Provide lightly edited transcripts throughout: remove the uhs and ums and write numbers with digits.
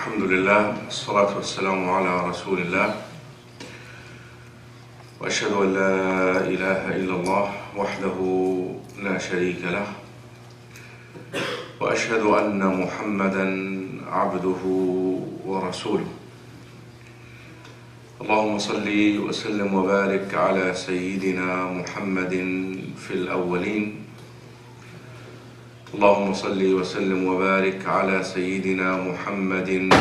الحمد لله والصلاة والسلام على رسول الله وأشهد أن لا إله إلا الله وحده لا شريك له وأشهد أن محمدا عبده ورسوله اللهم صل وسلم وبارك على سيدنا محمد في الأولين اللهم صل وسلم وبارك على سيدنا محمد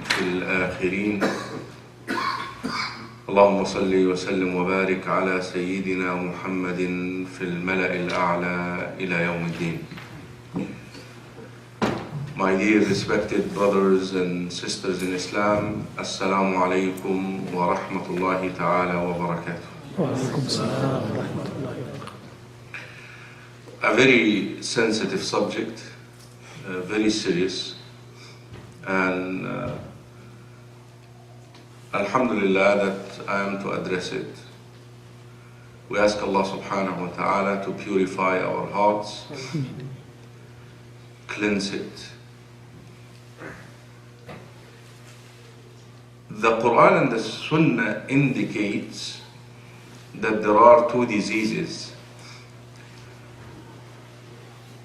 في الآخرين اللهم صل وسلم وبارك على سيدنا محمد في الملأ الأعلى إلى يوم الدين. My dear respected brothers and sisters in Islam, Assalamu alaikum wa rahmatullahi ta'ala wa barakatuh. Wa alaikum assalam wa rahmatullahi wa barakatuh. A very sensitive subject, very serious, and alhamdulillah that I am to address it. We ask Allah subhanahu wa ta'ala to purify our hearts, cleanse it. The Quran and the Sunnah indicates that there are two diseases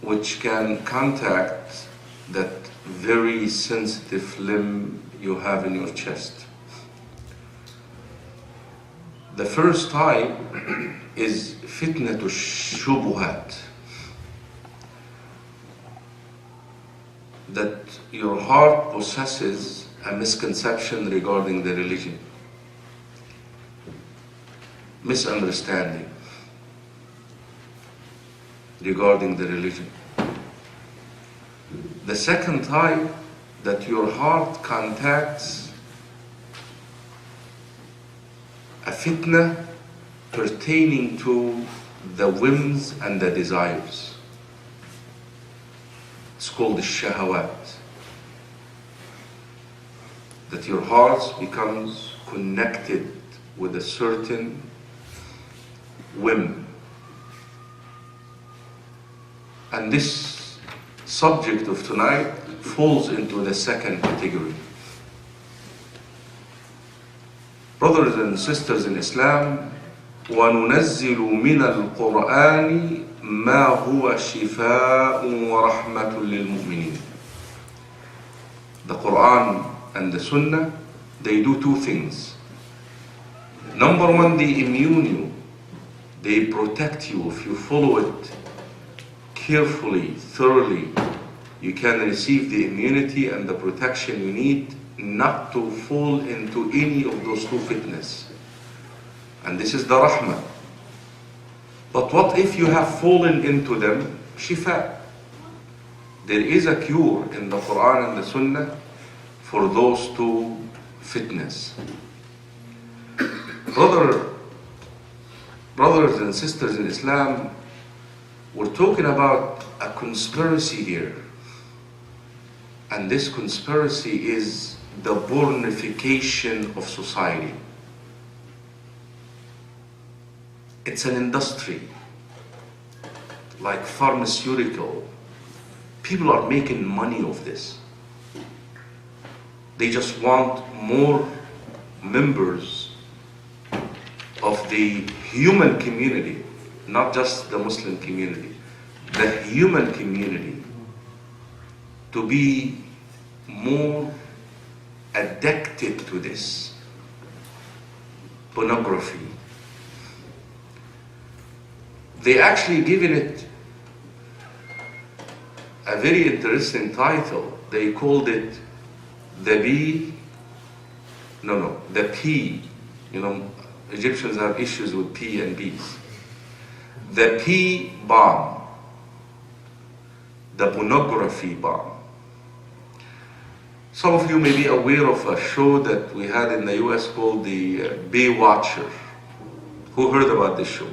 which can contact that very sensitive limb you have in your chest. The first type is fitnatul shubuhat, that your heart possesses a misconception regarding the religion, misunderstanding regarding the religion. The second type, that your heart contacts a fitna pertaining to the whims and the desires. It's called the shahawat. That your heart becomes connected with a certain whim. And this subject of tonight falls into the second category. Brothers and sisters in Islam, وَنُنَزِّلُ مِنَ الْقُرْآنِ مَا هُوَ شِفَاءٌ وَرَحْمَةٌ لِلْمُؤْمِنِينَ. The Quran and the Sunnah, they do two things. Number one, they immune you. They protect you. If you follow it carefully, thoroughly, you can receive the immunity and the protection you need not to fall into any of those two fitnas. And this is the rahmah. But what if you have fallen into them? Shifa. There is a cure in the Quran and the Sunnah for those two fitnas. Brothers and sisters in Islam, we're talking about a conspiracy here. And this conspiracy is the pornification of society. It's an industry, like pharmaceutical. People are making money of this. They just want more members of the human community, not just the Muslim community, the human community, to be more addicted to this pornography. They actually given it a very interesting title. They called it the P. You know, Egyptians have issues with P and B's. The P bomb, the pornography bomb. Some of you may be aware of a show that we had in the US called the Baywatcher. Who heard about this show?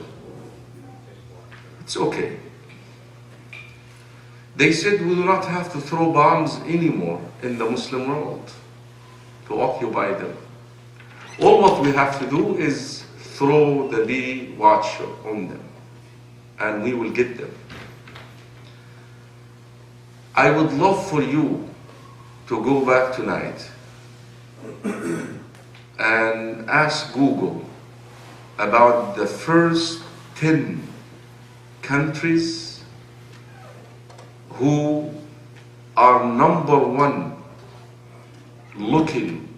It's okay. They said we do not have to throw bombs anymore in the Muslim world to occupy them. All what we have to do is throw the Baywatcher on them, and we will get them. I would love for you to go back tonight and ask Google about the first 10 countries who are number one looking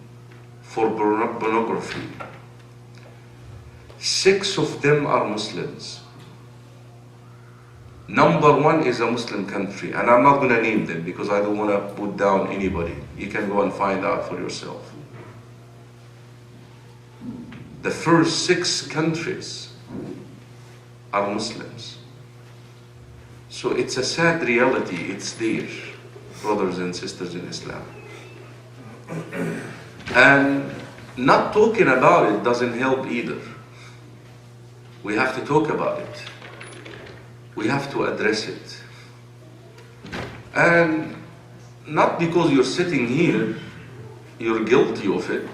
for pornography. 6 of them are Muslims. Number one is a Muslim country, and I'm not going to name them because I don't want to put down anybody. You can go and find out for yourself. The first 6 countries are Muslims. So it's a sad reality. It's there, brothers and sisters in Islam. And not talking about it doesn't help either. We have to talk about it. We have to address it. And not because you're sitting here, you're guilty of it.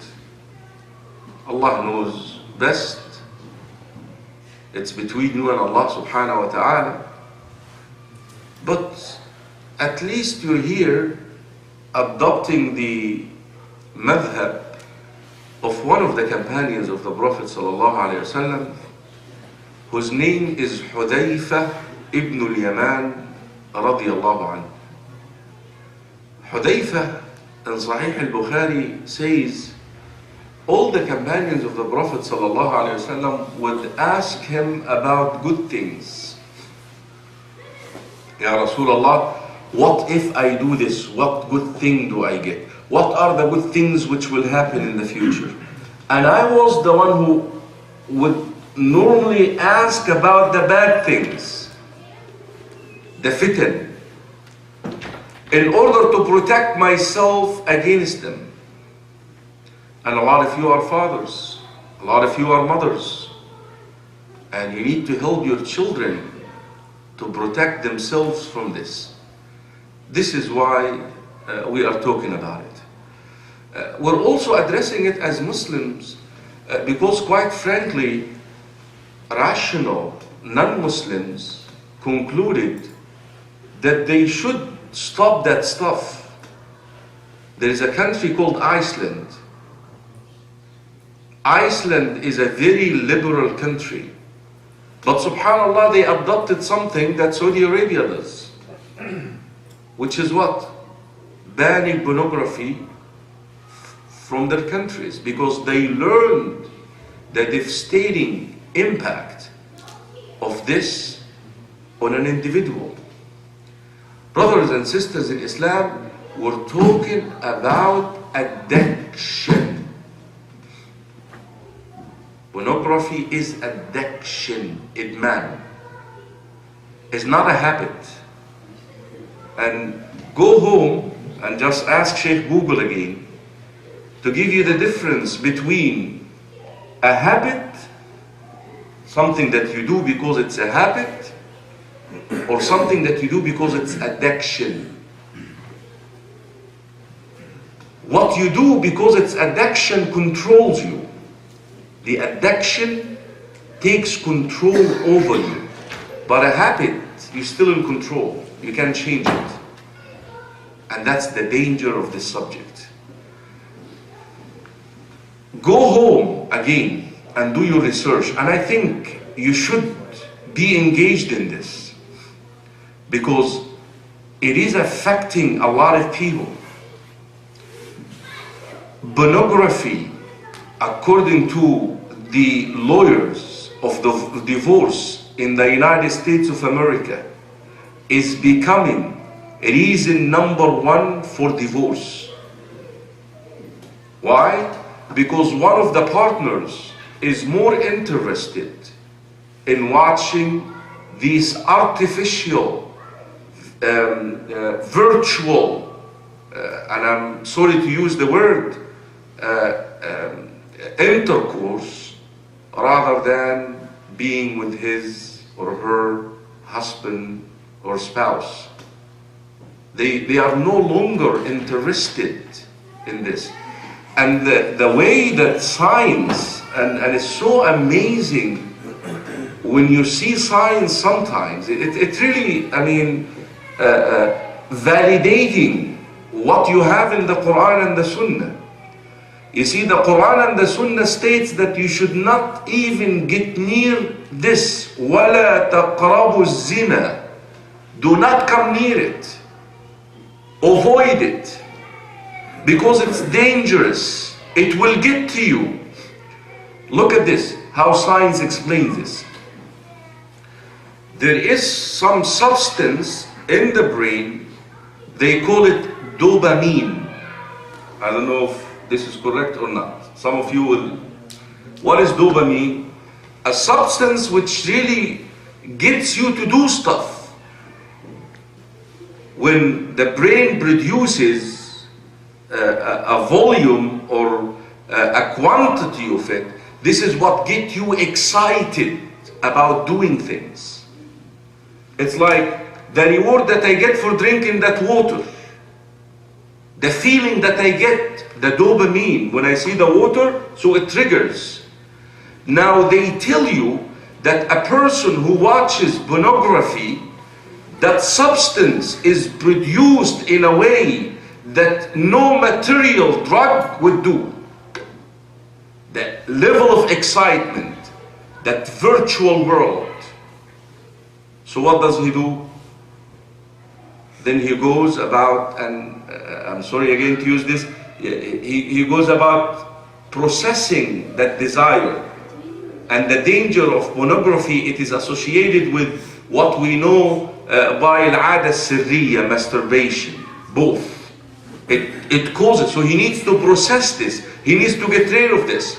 Allah knows best. It's between you and Allah subhanahu wa ta'ala. But at least you're here adopting the madhab of one of the companions of the Prophet sallallahu alaihi wasallam, whose name is Hudayfa ibn al-Yaman radiyallahu anhu. Hudayfa in Sahih al-Bukhari says, all the companions of the Prophet sallallahu alaihi wasallam would ask him about good things. Ya Rasulullah, what if I do this? What good thing do I get? What are the good things which will happen in the future? And I was the one who would normally ask about the bad things, the fitan, in order to protect myself against them. And a lot of you are fathers, a lot of you are mothers, and you need to help your children to protect themselves from this. This is why we are talking about it. We're also addressing it as Muslims because, quite frankly, rational non-Muslims concluded that they should stop that stuff. There is a country called Iceland. Iceland is a very liberal country, but subhanAllah, they adopted something that Saudi Arabia does, which is what? Banning pornography from their countries, because they learned the devastating impact of this on an individual. Brothers and sisters in Islam, we're talking about addiction. Pornography is addiction, idman. It's not a habit. And go home and just ask Sheikh Google again to give you the difference between a habit, something that you do because it's a habit, or something that you do because it's addiction. What you do because it's addiction controls you. The addiction takes control over you. But a habit, you're still in control. You can't change it. And that's the danger of this subject. Go home again and do your research. And I think you should be engaged in this, because it is affecting a lot of people. Pornography, according to the lawyers of the divorce in the United States of America, is becoming reason number 1 for divorce. Why? Because one of the partners is more interested in watching these artificial, virtual, and I'm sorry to use the word, intercourse, rather than being with his or her husband or spouse. They are no longer interested in this. And the way that science, and it's so amazing when you see science sometimes, it really, I mean, validating what you have in the Quran and the Sunnah. You see, the Quran and the Sunnah states that you should not even get near this. وَلَا تَقْرَبُوا الزِّنَا. Do not come near it. Avoid it. Because it's dangerous. It will get to you. Look at this, how science explains this. There is some substance in the brain, they call it dopamine. I don't know if this is correct or not. Some of you will. What is dopamine? A substance which really gets you to do stuff. When the brain produces a volume or a quantity of it, this is what gets you excited about doing things. It's like the reward that I get for drinking that water. The feeling that I get, the dopamine, when I see the water, so it triggers. Now they tell you that a person who watches pornography, that substance is produced in a way that no material drug would do. The level of excitement, that virtual world. So what does he do? Then he goes about, and I'm sorry again to use this, he goes about processing that desire. And the danger of pornography, it is associated with what we know by al-'ada sirriya, masturbation, both. It causes, so he needs to process this. He needs to get rid of this.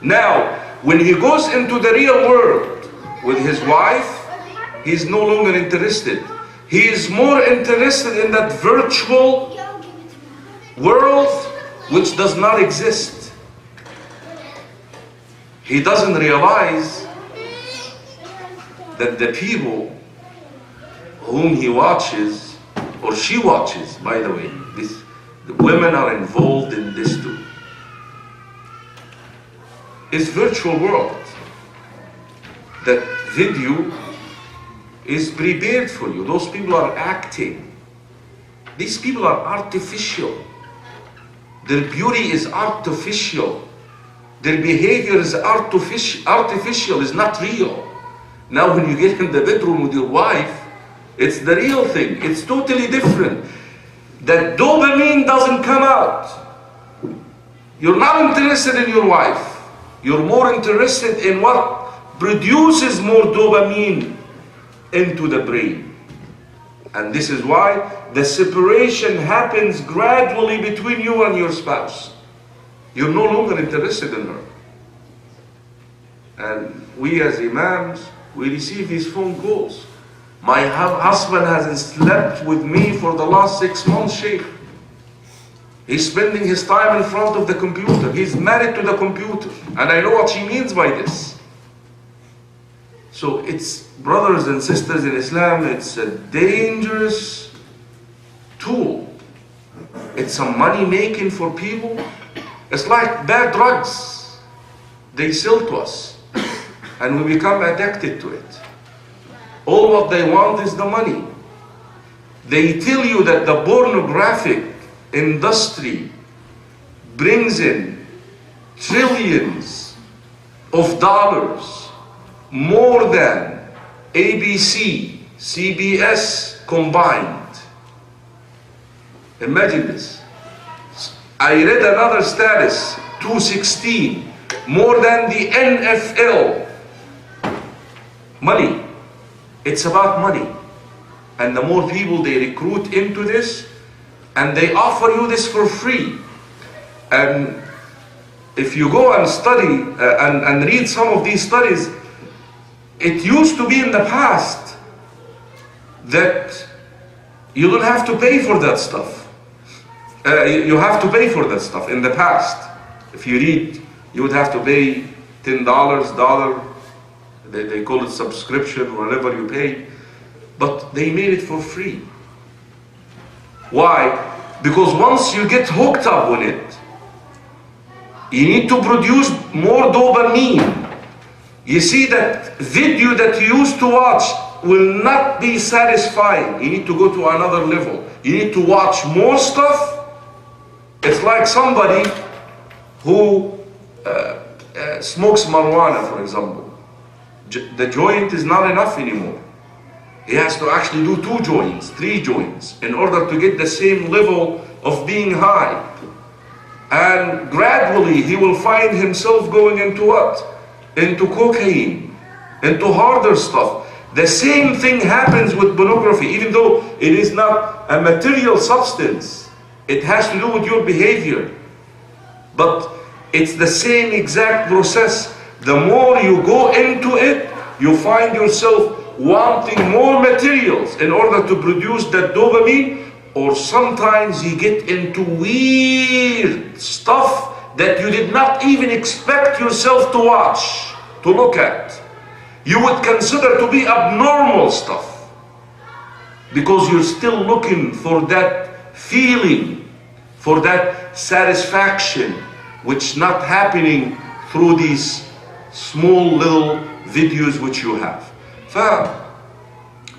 Now, when he goes into the real world with his wife, he's no longer interested. He is more interested in that virtual world which does not exist. He doesn't realize that the people whom he watches, or she watches, by the way, the women are involved in this too. It's virtual world. That video is prepared for you. Those people are acting. These people are artificial. Their beauty is artificial. Their behavior is artificial, is not real. Now when you get in the bedroom with your wife, it's the real thing. It's totally different. That dopamine doesn't come out. You're not interested in your wife. You're more interested in what produces more dopamine into the brain. And this is why the separation happens gradually between you and your spouse. You're no longer interested in her. And we as imams, we receive these phone calls. My husband hasn't slept with me for the last 6 months, Sheikh. He's spending his time in front of the computer. He's married to the computer. And I know what she means by this. So it's, brothers and sisters in Islam, it's a dangerous tool. It's some money making for people. It's like bad drugs. They sell to us. And we become addicted to it. All what they want is the money. They tell you that the pornographic industry brings in trillions of dollars, more than ABC, CBS combined. Imagine this. I read another status, 216, more than the NFL. Money. It's about money. And the more people they recruit into this, and they offer you this for free. And if you go and study and read some of these studies, it used to be in the past that you don't have to pay for that stuff. You have to pay for that stuff in the past. If you read, you would have to pay $10, $1. They call it subscription, whatever you pay. But they made it for free. Why? Because once you get hooked up with it, you need to produce more dopamine. You see that video that you used to watch will not be satisfying. You need to go to another level. You need to watch more stuff. It's like somebody who smokes marijuana, for example. The joint is not enough anymore. He has to actually do 2 joints, 3 joints in order to get the same level of being high. And gradually he will find himself going into what? Into cocaine, into harder stuff. The same thing happens with pornography, even though it is not a material substance. It has to do with your behavior. But it's the same exact process. The more you go into it, you find yourself wanting more materials in order to produce that dopamine, or sometimes you get into weird stuff that you did not even expect yourself to watch, to look at. You would consider to be abnormal stuff because you're still looking for that feeling, for that satisfaction, which not happening through these small little videos which you have.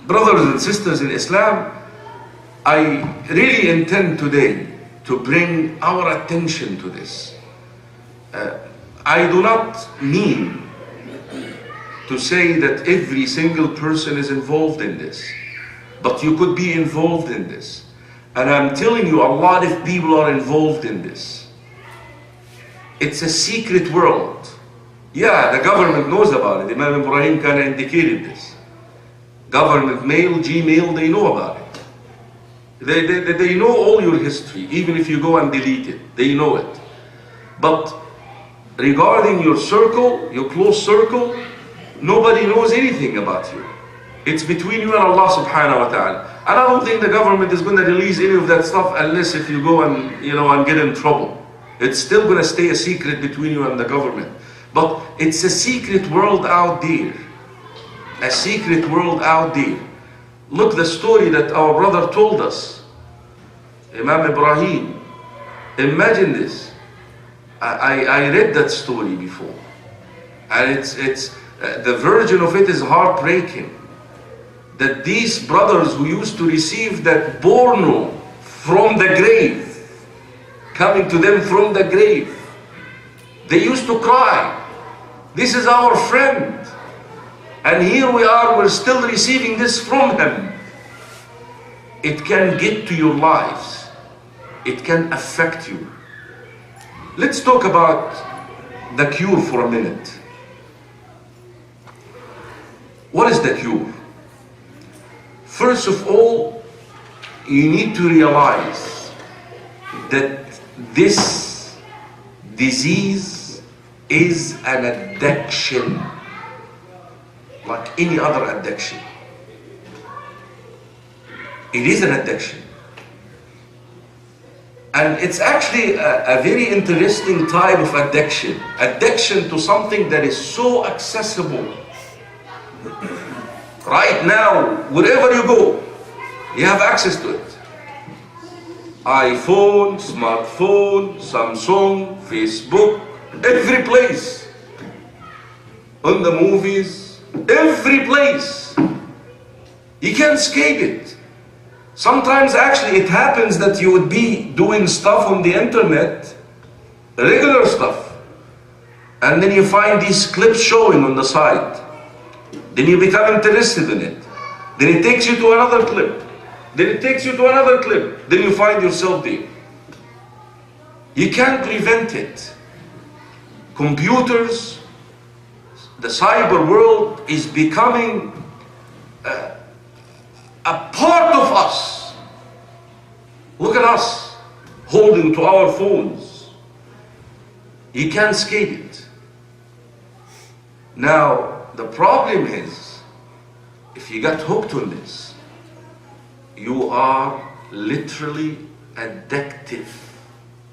Brothers and sisters in Islam, I really intend today to bring our attention to this. I do not mean to say that every single person is involved in this, but you could be involved in this. And I'm telling you, a lot of people are involved in this. It's a secret world. Yeah, the government knows about it. Imam Ibrahim kind of indicated this. Government mail, Gmail, they know about it. They know all your history, even if you go and delete it, they know it. But regarding your circle, your close circle, nobody knows anything about you. It's between you and Allah subhanahu wa ta'ala. And I don't think the government is going to release any of that stuff unless if you go and, and get in trouble. It's still going to stay a secret between you and the government. But it's a secret world out there. A secret world out there. Look, the story that our brother told us. Imam Ibrahim. Imagine this. I read that story before. And it's the version of it is heartbreaking. That these brothers who used to receive that porno from the grave, coming to them from the grave, they used to cry. This is our friend. And here we are, we're still receiving this from him. It can get to your lives. It can affect you. Let's talk about the cure for a minute. What is the cure? First of all, you need to realize that this disease is an addiction, like any other addiction. It is an addiction. And it's actually a very interesting type of addiction. Addiction to something that is so accessible. Right now, wherever you go, you have access to it. iPhone, smartphone, Samsung, Facebook, every place. On the movies, every place. You can't escape it. Sometimes actually it happens that you would be doing stuff on the internet, regular stuff, and then you find these clips showing on the side. Then you become interested in it. Then it takes you to another clip. Then it takes you to another clip. Then you find yourself there. You can't prevent it. Computers, the cyber world is becoming a part of us. Look at us holding to our phones. You can't escape it. Now, the problem is, if you got hooked on this, you are literally addictive.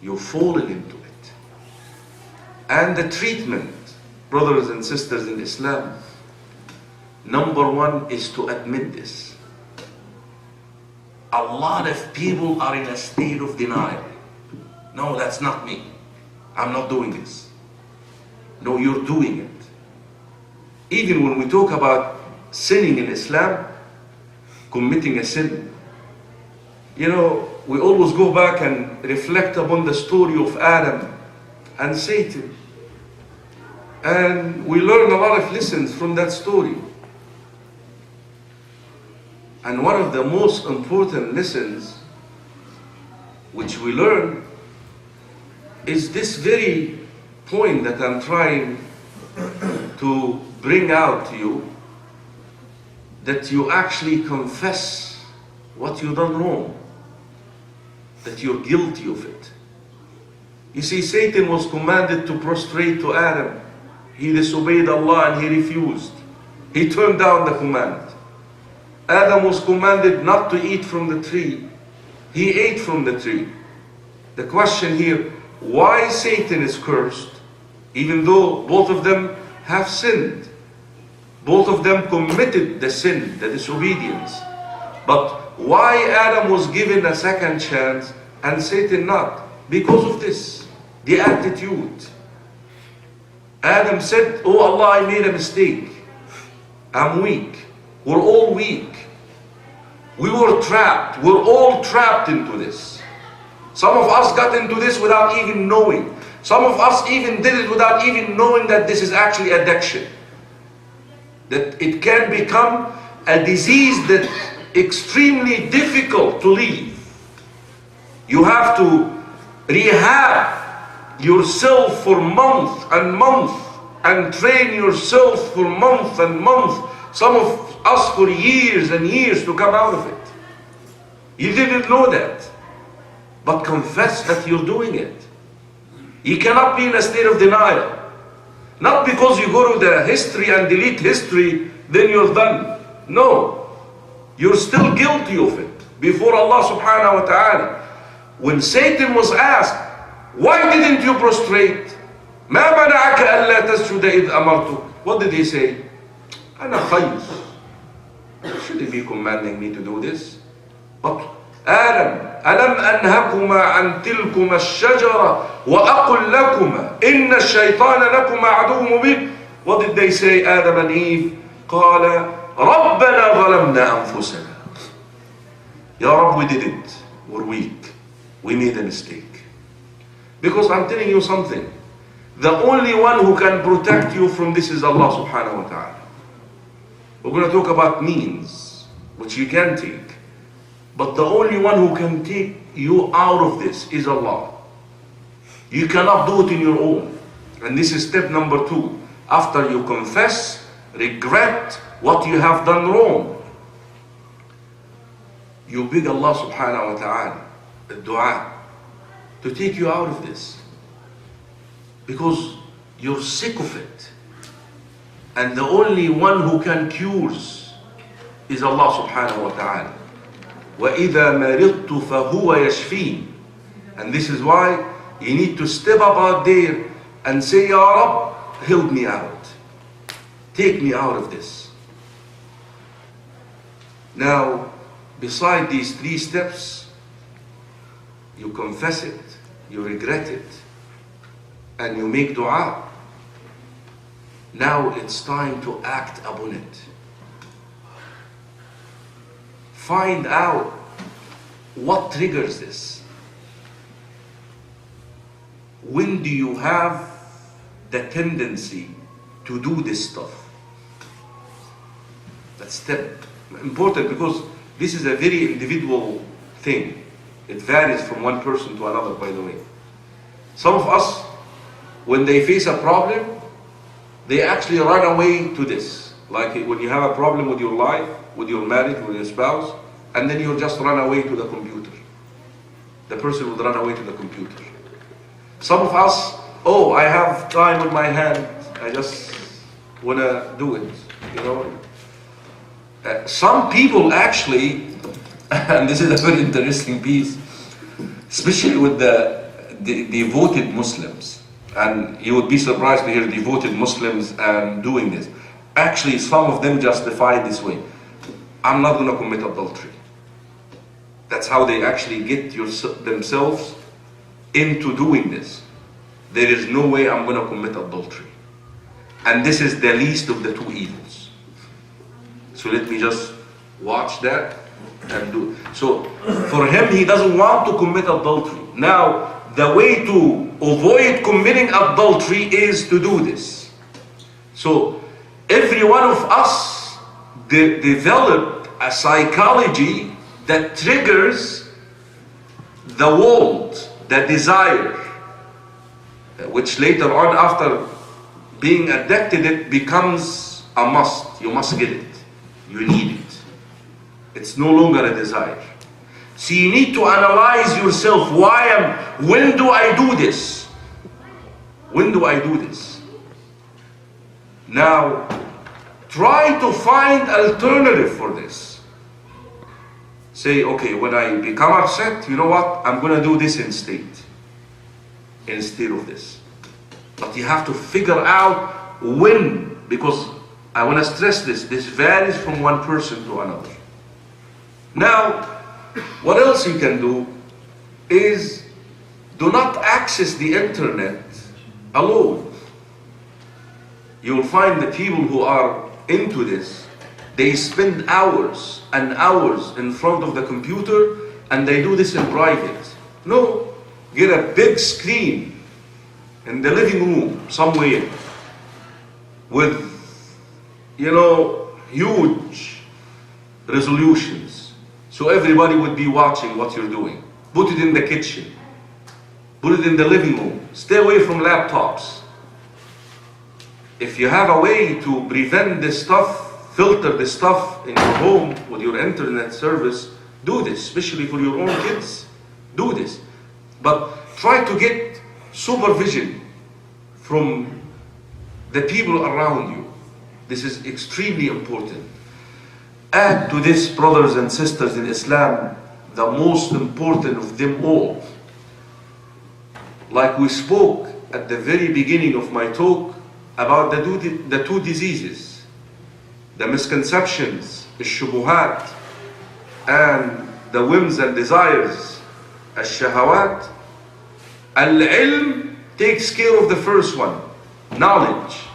You're falling into it. And the treatment, brothers and sisters in Islam, number one is to admit this. A lot of people are in a state of denial. No, that's not me. I'm not doing this. No, you're doing it. Even when we talk about sinning in Islam, committing a sin. You know, we always go back and reflect upon the story of Adam and Satan. And we learn a lot of lessons from that story. And one of the most important lessons which we learn is this very point that I'm trying to bring out to you, that you actually confess what you've done wrong, that you're guilty of it. You see, Satan was commanded to prostrate to Adam. He disobeyed Allah and he refused. He turned down the command. Adam was commanded not to eat from the tree. He ate from the tree. The question here, why Satan is cursed, even though both of them have sinned? Both of them committed the sin, the disobedience. But why Adam was given a second chance and Satan not? Because of this, the attitude. Adam said, oh Allah, I made a mistake. I'm weak. We're all weak. We were trapped. We're all trapped into this. Some of us got into this without even knowing. Some of us even did it without even knowing that this is actually addiction. That it can become a disease that's extremely difficult to leave. You have to rehab yourself for month and month and train yourself for month and month. Some of us for years and years to come out of it. You didn't know that, but confess that you're doing it. You cannot be in a state of denial. Not because you go to the history and delete history, then you're done. No, you're still guilty of it before Allah subhanahu wa ta'ala. When Satan was asked, why didn't you prostrate? ما منعك ألا تسجد إذ أمرتك? What did he say? أنا خير. Shouldn't be commanding me to do this. But Adam, ألم أنهكما عن تلكما الشجرة وأقل لكما إن الشيطان لكما عدو مبين. What did they say, Adam and Eve? قال ربنا ظلمنا أنفسنا. Ya Rabb, we did it. We're weak. We made a mistake. Because I'm telling you something. The only one who can protect you from this is Allah subhanahu wa ta'ala. We're going to talk about means, which you can take. But the only one who can take you out of this is Allah. You cannot do it in your own. And this is step number 2. After you confess, regret what you have done wrong, you beg Allah subhanahu wa ta'ala, the dua, to take you out of this. Because you're sick of it. And the only one who can cure is Allah subhanahu wa ta'ala. وَإِذَا مَرِضْتُ فَهُوَ يَشْفِينِ. And this is why you need to step up out there and say, Ya Rabb, help me out. Take me out of this. Now, beside these 3 steps, you confess it, you regret it, and you make dua. Now it's time to act upon it. Find out what triggers this. When do you have the tendency to do this stuff? That's step important, because this is a very individual thing. It varies from one person to another, by the way. Some of us, when they face a problem, they actually run away to this. Like when you have a problem with your life, with your marriage, with your spouse, and then you just run away to the computer. The person would run away to the computer. Some of us, oh, I have time on my hand, I just want to do it, you know. Some people actually, and this is a very interesting piece, especially with the devoted Muslims, and you would be surprised to hear devoted Muslims doing this. Actually, some of them justify it this way. I'm not going to commit adultery. That's how they actually get themselves into doing this. There is no way I'm going to commit adultery. And this is the least of the 2 evils. So let me just watch that and do. So for him, he doesn't want to commit adultery. Now, the way to avoid committing adultery is to do this. So every one of us developed a psychology that triggers the want, the desire, which later on, after being addicted, it becomes a must. You must get it. You need it. It's no longer a desire. So you need to analyze yourself. When do I do this? When do I do this? Now, try to find alternative for this. Say, okay, when I become upset, you know what? I'm going to do this instead of this. But you have to figure out when, because I want to stress this. This varies from one person to another. Now, what else you can do is do not access the internet alone. You'll find the people who are into this, they spend hours and hours in front of the computer and they do this in private. No, get a big screen in the living room somewhere with, huge resolutions. So everybody would be watching what you're doing. Put it in the kitchen. Put it in the living room. Stay away from laptops. If you have a way to prevent this stuff, filter this stuff in your home with your internet service, do this, especially for your own kids. Do this. But try to get supervision from the people around you. This is extremely important. Add to this, brothers and sisters in Islam, the most important of them all. Like we spoke at the very beginning of my talk about the two diseases, the misconceptions, the shubuhat, and the whims and desires, al-shahawat. Al-ilm takes care of the first one, knowledge.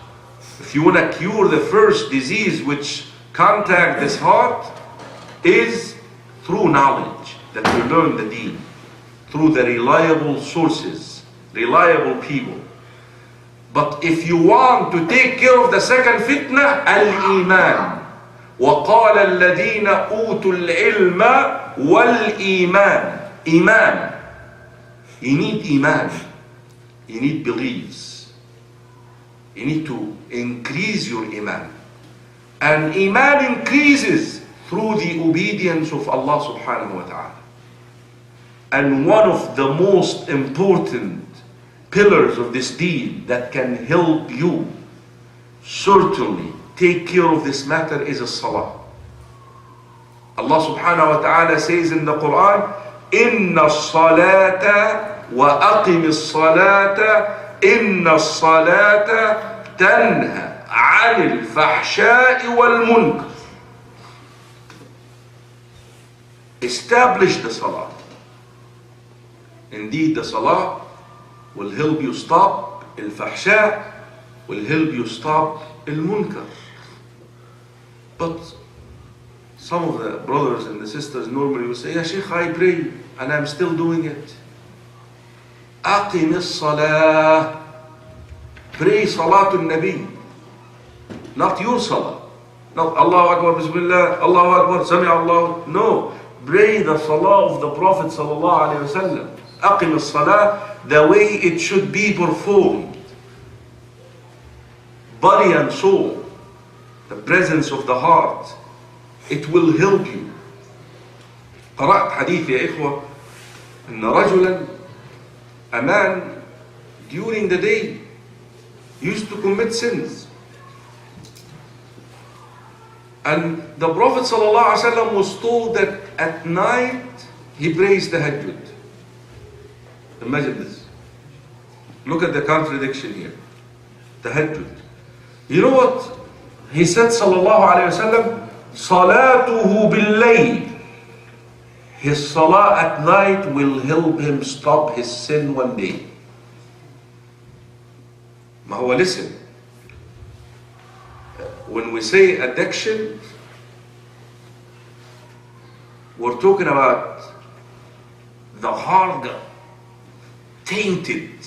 If you want to cure the first disease which contact this heart, is through knowledge, that you learn the deen, through the reliable sources, reliable people. But if you want to take care of the second fitna, al-iman. وَقَالَ الَّذِينَ أُوتُوا الْعِلْمَ وَالْإِيمَانِ. Iman. You need iman. You need beliefs. You need to increase your iman. And iman increases through the obedience of Allah subhanahu wa ta'ala. And one of the most important pillars of this deen that can help you certainly take care of this matter is a salah. Allah subhanahu wa ta'ala says in the Quran, Inna salata wa aqimi salata, inna salata tanha anil fahsha'i wal munkar. Establish the salah. Indeed, the salah will help you stop al-fahsha, will help you stop al-munkar. But some of the brothers and the sisters normally will say, Ya Sheikh, I pray and I'm still doing it. Aqim as-salah. Pray salatul nabi. Not your salah. Not Allahu Akbar, Bismillah, Allahu Akbar, Sami Allah. No. Pray the salah of the Prophet sallallahu alayhi wa sallam. Aqim as-salah, the way it should be performed. Body and soul, the presence of the heart, it will help you. قرأت حديث يا إخوة أن رجلا, a man during the day used to commit sins. And the Prophet ﷺ was told that at night he prays tahajjud. Imagine this. Look at the contradiction here. Tahajjud. You know what he said, sallallahu alayhi wasallam? Salatuhu bil-layl. His salah at night will help him stop his sin one day. Ma huwa, listen. When we say addiction, We're talking about the heart tainted.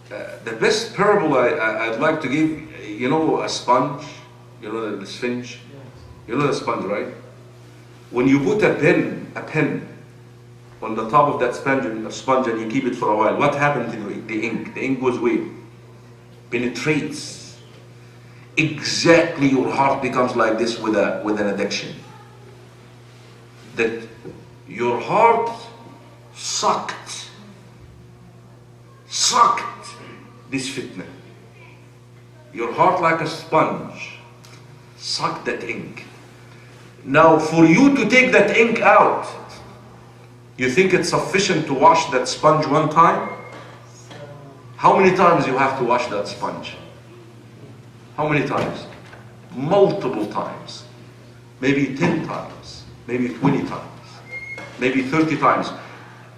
The best parable I'd like to give, you know, a sponge, you know, the sphinx, you know the sponge, right? When you put a pen on the top of that sponge and you keep it for a while, what happens to the ink? The ink goes away, penetrates. Exactly, your heart becomes like this with an addiction. That your heart sucked this fitna. Your heart, like a sponge, sucked that ink. Now, for you to take that ink out, you think it's sufficient to wash that sponge one time? How many times you have to wash that sponge? How many times? Multiple times. Maybe 10 times. Maybe 20 times. Maybe 30 times.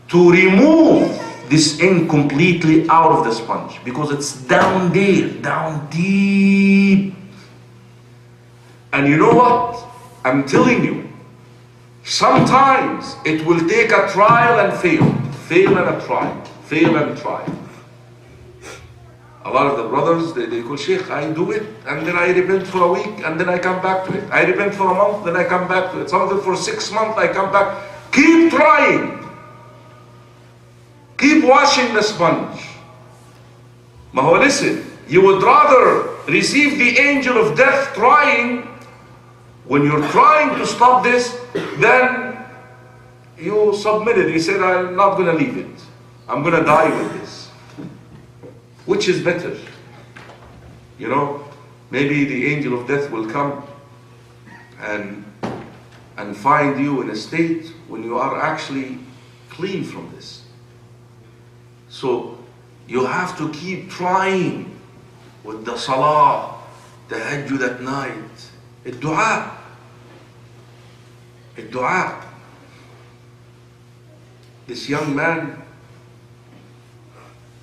To remove this ink completely out of the sponge. Because it's down there, down deep. And you know what? I'm telling you, sometimes it will take a trial and fail and a trial, fail and try. A lot of the brothers, they go, Sheikh, I do it, and then I repent for a week, and then I come back to it. I repent for a month, then I come back to it. Some of them for 6 months, I come back. Keep trying. Keep washing the sponge. Maho, listen, you would rather receive the angel of death trying. When you're trying to stop this, then you submitted. You said, I'm not going to leave it. I'm going to die with this. Which is better? You know, maybe the angel of death will come and find you in a state when you are actually clean from this. So you have to keep trying with the salah, the tahajjud at night, الدعاء. This young man,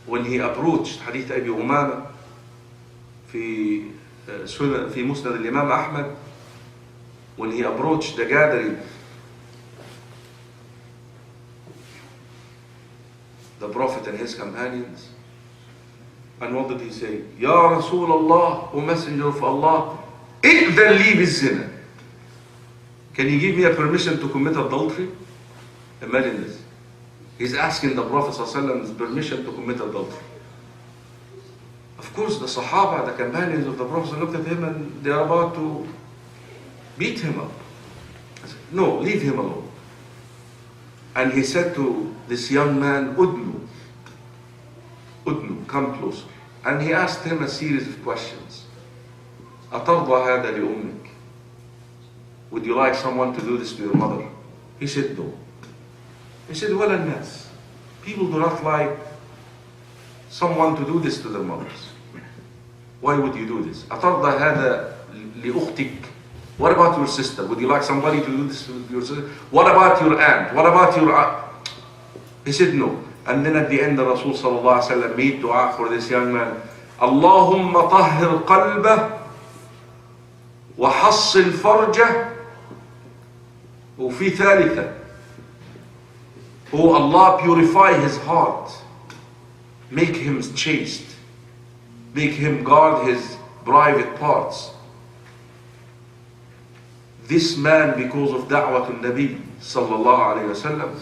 when he approached حديث أبي أمامة في مسند الإمام أحمد, when he approached the gathering, the Prophet and his companions, and what did he say? Ya Rasulullah, O Messenger of Allah, إذن لي بالزنا. Can you give me a permission to commit adultery? Imagine this. He's asking the Prophet ﷺ's permission to commit adultery. Of course, the Sahaba, the companions of the Prophet, looked at him and they are about to beat him up. I said, no, leave him alone. And he said to this young man, Udnu, come closer. And he asked him a series of questions. أترضى هذا لأمك? Would you like someone to do this to your mother? He said no. He said, well, الناس. People do not like someone to do this to their mothers. Why would you do this? أترضى هذا لأختك? What about your sister? Would you like somebody to do this to your sister? What about your aunt? What about your aunt? He said no. And then at the end, the Rasul sallallahu alaihi wasallam made dua for this young man. Allahumma tahhir qalbah wa hassil farjah. وفي ثالثة, oh Allah, purify his heart, make him chaste, make him guard his private parts. This man, because of da'watul Nabi sallallahu alayhi wasallam,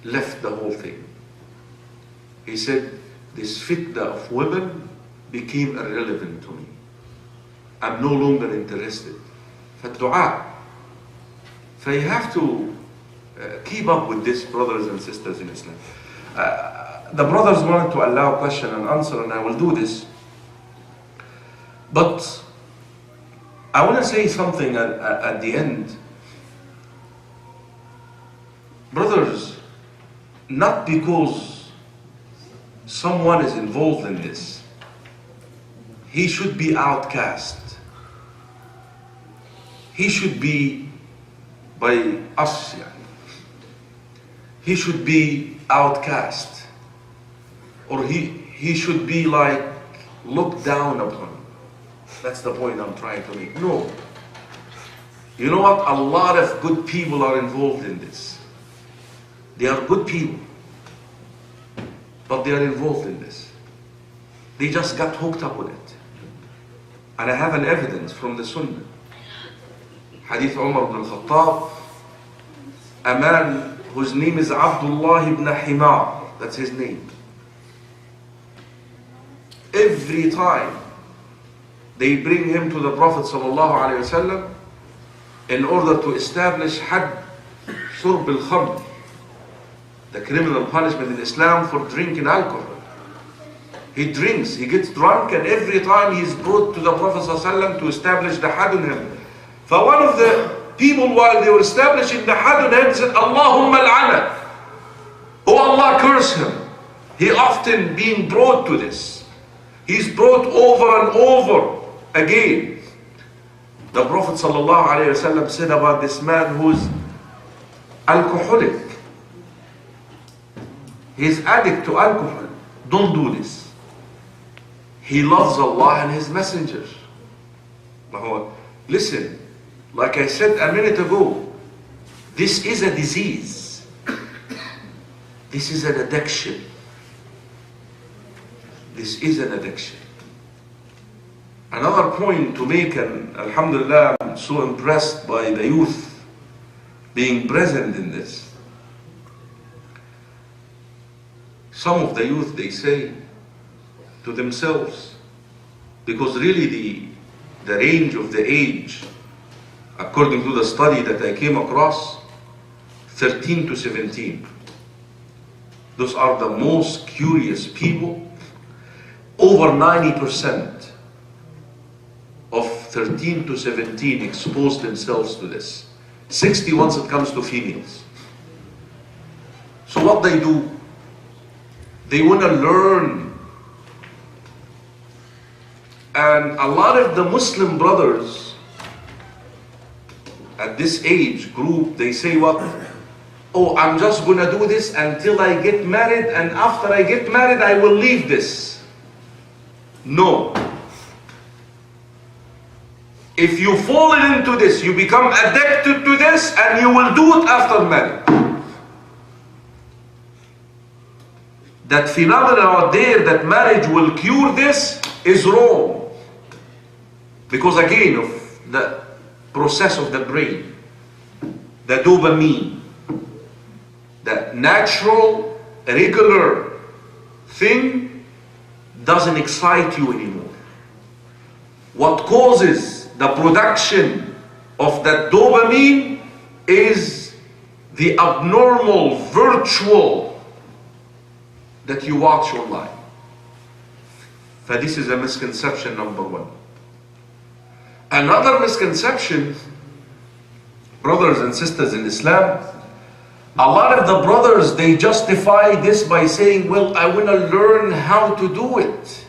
left the whole thing. He said, this fitna of women became irrelevant to me. I'm no longer interested. فالدعاء. So you have to keep up with this, brothers and sisters in Islam. The brothers wanted to allow question and answer, and I will do this. But I want to say something at the end. Brothers, not because someone is involved in this, he should be outcast. He should be by us. He should be outcast. Or he should be like looked down upon. That's the point I'm trying to make. No. You know what? A lot of good people are involved in this. They are good people, but they are involved in this. They just got hooked up with it. And I have an evidence from the Sunnah. Hadith Umar ibn al-Khattab, a man whose name is Abdullah ibn Himar, that's his name. Every time they bring him to the Prophet ﷺ in order to establish had shurb al-khamr, the criminal punishment in Islam for drinking alcohol. He drinks, he gets drunk, and every time he is brought to the Prophet ﷺ to establish the had on him. For one of the people, while they were establishing the had on him, said, Allahumma al-'ana. Oh Allah, curse him. He often being brought to this. He's brought over and over again. The Prophet ﷺ said about this man who's alcoholic. He's addict to alcohol. Don't do this. He loves Allah and His Messenger. Listen, like I said a minute ago, this is a disease. This is an addiction. This is an addiction. Another point to make, and alhamdulillah, I'm so impressed by the youth being present in this. Some of the youth, they say to themselves, because really the range of the age, according to the study that I came across, 13 to 17. Those are the most curious people. Over 90% of 13 to 17 expose themselves to this. 60 once it comes to females. So what they do, they want to learn. And a lot of the Muslim brothers at this age group, they say what? Oh, I'm just going to do this until I get married, and after I get married, I will leave this. No. If you fall into this, you become addicted to this, and you will do it after marriage. That phenomenon out there that marriage will cure this is wrong. Because again, of the process of the brain, the dopamine, the natural, regular thing doesn't excite you anymore. What causes the production of that dopamine is the abnormal, virtual that you watch online. So this is a misconception number one. Another misconception, brothers and sisters in Islam, a lot of the brothers, they justify this by saying, well, I want to learn how to do it.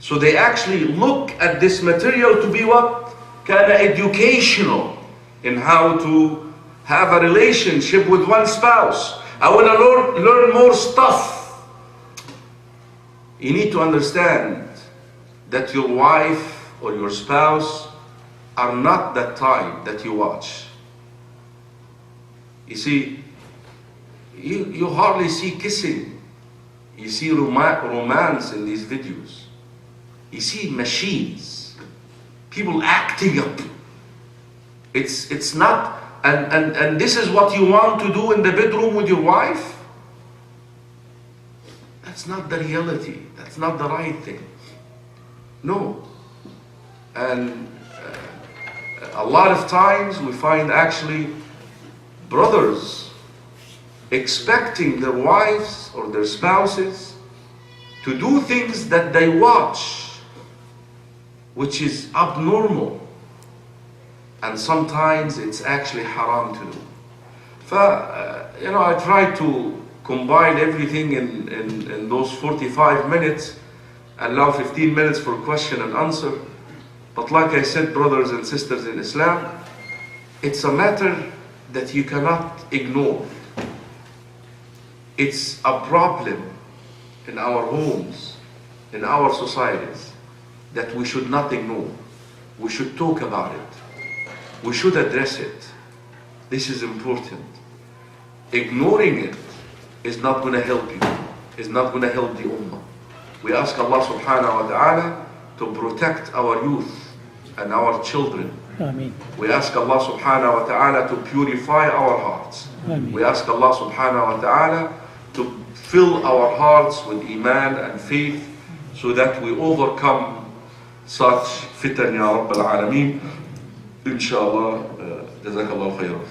So they actually look at this material to be what? Kind of educational in how to have a relationship with one spouse. I want to learn more stuff. You need to understand that your wife or your spouse are not that type that you watch. You see, you hardly see kissing. You see romance in these videos. You see machines, people acting up. It's not, and this is what you want to do in the bedroom with your wife? That's not the reality. That's not the right thing. No. And a lot of times we find actually brothers expecting their wives or their spouses to do things that they watch, which is abnormal, and sometimes it's actually haram to do. I try to combine everything in those 45 minutes, allow 15 minutes for question and answer. But like I said, brothers and sisters in Islam, it's a matter that you cannot ignore. It's a problem in our homes, in our societies, that we should not ignore. We should talk about it. We should address it. This is important. Ignoring it is not going to help you. It's not going to help the ummah. We ask Allah subhanahu wa ta'ala to protect our youth and our children. Ameen. We ask Allah subhanahu wa ta'ala to purify our hearts. Ameen. We ask Allah subhanahu wa ta'ala to fill our hearts with iman and faith so that we overcome such fitan ya Rabbal Alameen. Inshallah, jazakallah khairan.